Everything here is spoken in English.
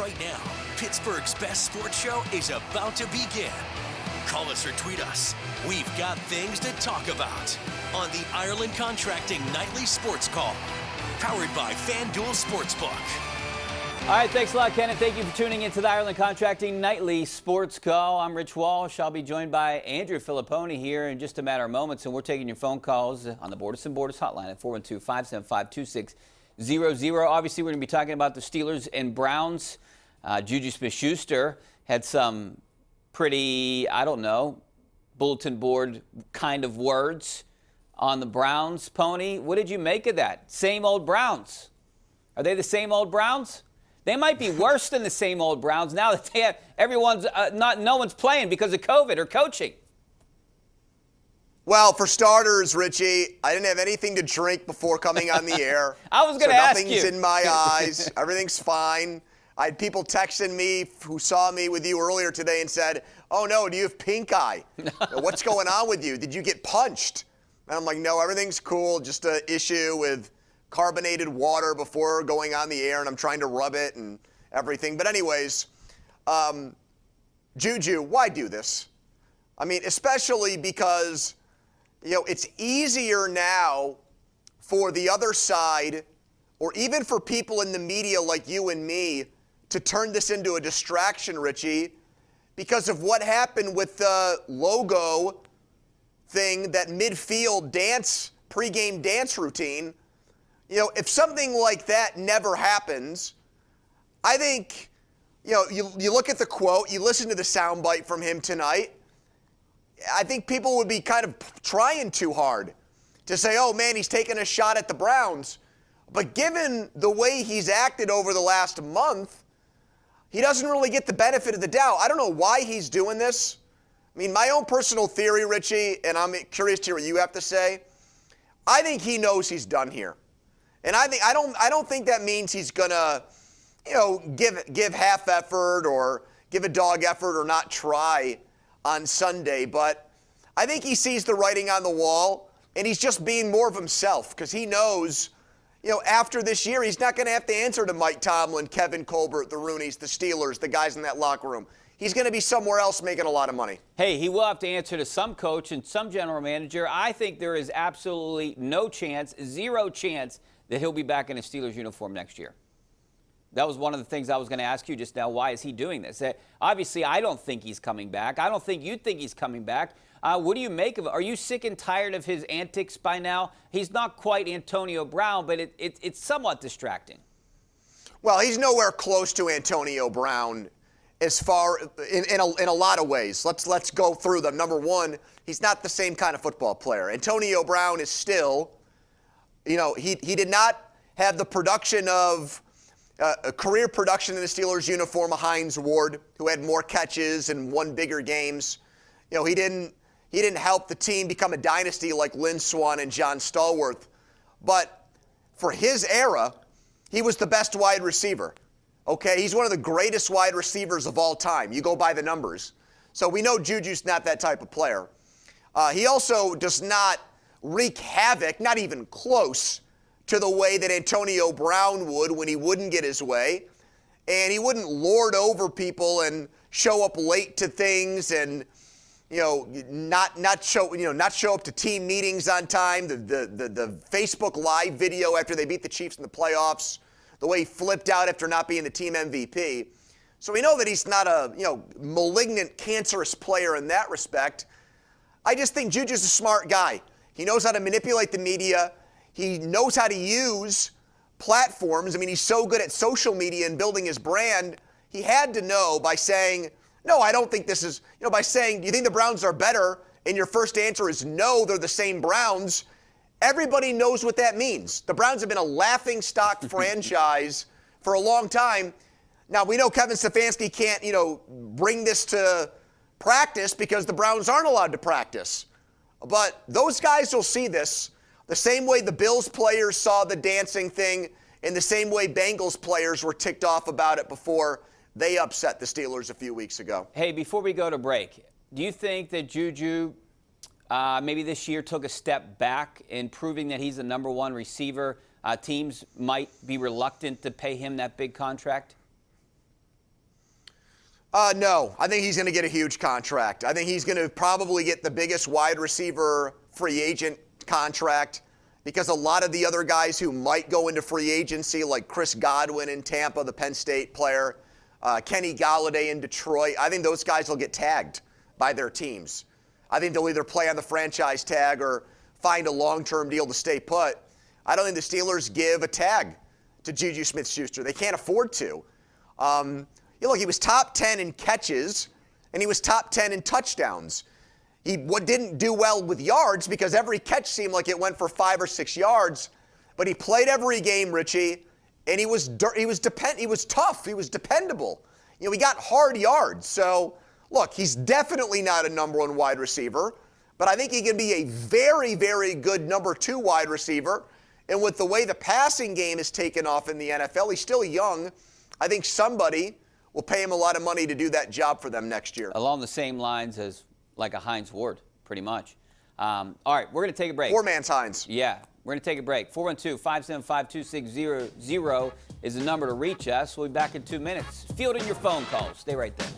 Right now, Pittsburgh's best sports show is about to begin. Call us or tweet us. We've got things to talk about on the Ireland Contracting Nightly Sports Call, powered by FanDuel Sportsbook. All right, thanks a lot, Ken, and thank you for tuning into the Ireland Contracting Nightly Sports Call. I'm Rich Walsh. I'll be joined by Andrew Fillipponi here in just a matter of moments, and we're taking your phone calls on the Borders and Borders hotline at 412-575-2600. Obviously, we're going to be talking about the Steelers and Browns. Juju Smith-Schuster had some pretty, bulletin board kind of words on the Browns. Pony, what did you make of that? Same old Browns. Are they the same old Browns? They might be worse than the same old Browns now that they have no one's playing because of COVID or coaching. Well, for starters, Richie, I didn't have anything to drink before coming on the air. I was going to ask you. Nothing's in my eyes. Everything's fine. I had people texting me who saw me with you earlier today and said, "Oh no, do you have pink eye? What's going on with you? Did you get punched?" And I'm like, "No, everything's cool. Just an issue with carbonated water before going on the air, and I'm trying to rub it and everything." But anyways, Juju, why do this? I mean, especially because, it's easier now for the other side, or even for people in the media like you and me, to turn this into a distraction, Richie, because of what happened with the logo thing, that midfield dance, pregame dance routine. If something like that never happens, I think, you look at the quote, you listen to the soundbite from him tonight, I think people would be kind of trying too hard to say, oh man, he's taking a shot at the Browns. But given the way he's acted over the last month, he doesn't really get the benefit of the doubt. I don't know why he's doing this. I mean, my own personal theory, Richie, and I'm curious to hear what you have to say, I think he knows he's done here. And I don't think that means he's gonna, give half effort or give a dog effort or not try on Sunday. But I think he sees the writing on the wall, and he's just being more of himself because he knows, after this year, he's not going to have to answer to Mike Tomlin, Kevin Colbert, the Rooneys, the Steelers, the guys in that locker room. He's going to be somewhere else making a lot of money. Hey, he will have to answer to some coach and some general manager. I think there is absolutely no chance, zero chance, that he'll be back in a Steelers uniform next year. That was one of the things I was going to ask you just now. Why is he doing this? Obviously, I don't think he's coming back. I don't think you think he's coming back. What do you make of it? Are you sick and tired of his antics by now? He's not quite Antonio Brown, but it's somewhat distracting. Well, he's nowhere close to Antonio Brown as far in a lot of ways. Let's go through them. Number one, he's not the same kind of football player. Antonio Brown is still, he did not have the production of a career production in the Steelers uniform of Hines Ward, who had more catches and won bigger games. He didn't help the team become a dynasty like Lynn Swann and John Stallworth. But for his era, he was the best wide receiver. Okay, he's one of the greatest wide receivers of all time. You go by the numbers. So we know Juju's not that type of player. He also does not wreak havoc, not even close, to the way that Antonio Brown would when he wouldn't get his way. And he wouldn't lord over people and show up late to things and, not show up to team meetings on time. The Facebook Live video after they beat the Chiefs in the playoffs, the way he flipped out after not being the team MVP. So we know that he's not a, malignant, cancerous player in that respect. I just think Juju's a smart guy. He knows how to manipulate the media. He knows how to use platforms. I mean, he's so good at social media and building his brand. He had to know by saying, no, I don't think this is, by saying, do you think the Browns are better? And your first answer is no, they're the same Browns. Everybody knows what that means. The Browns have been a laughingstock franchise for a long time. Now, we know Kevin Stefanski can't, bring this to practice because the Browns aren't allowed to practice. But those guys will see this the same way the Bills players saw the dancing thing, in the same way Bengals players were ticked off about it before they upset the Steelers a few weeks ago. Hey, before we go to break, do you think that Juju maybe this year took a step back in proving that he's the number one receiver? Teams might be reluctant to pay him that big contract? No, I think he's going to get a huge contract. I think he's going to probably get the biggest wide receiver free agent contract because a lot of the other guys who might go into free agency, like Chris Godwin in Tampa, the Penn State player, Kenny Golladay in Detroit, I think those guys will get tagged by their teams. I think they'll either play on the franchise tag or find a long-term deal to stay put. I don't think the Steelers give a tag to Juju Smith-Schuster. They can't afford to. Look, he was top 10 in catches, and he was top 10 in touchdowns. He didn't do well with yards because every catch seemed like it went for 5 or 6 yards. But he played every game, Richie, and he was tough. He was dependable. He got hard yards. So, look, he's definitely not a number 1 wide receiver, but I think he can be a very, very good number 2 wide receiver. And with the way the passing game is taken off in the NFL, he's still young. I think somebody will pay him a lot of money to do that job for them next year. Along the same lines as like a Hines Ward, pretty much. All right, we're going to take a break. Poor man's Hines. Yeah, we're going to take a break. 412-575-2600 is the number to reach us. We'll be back in 2 minutes. Fielding your phone calls. Stay right there.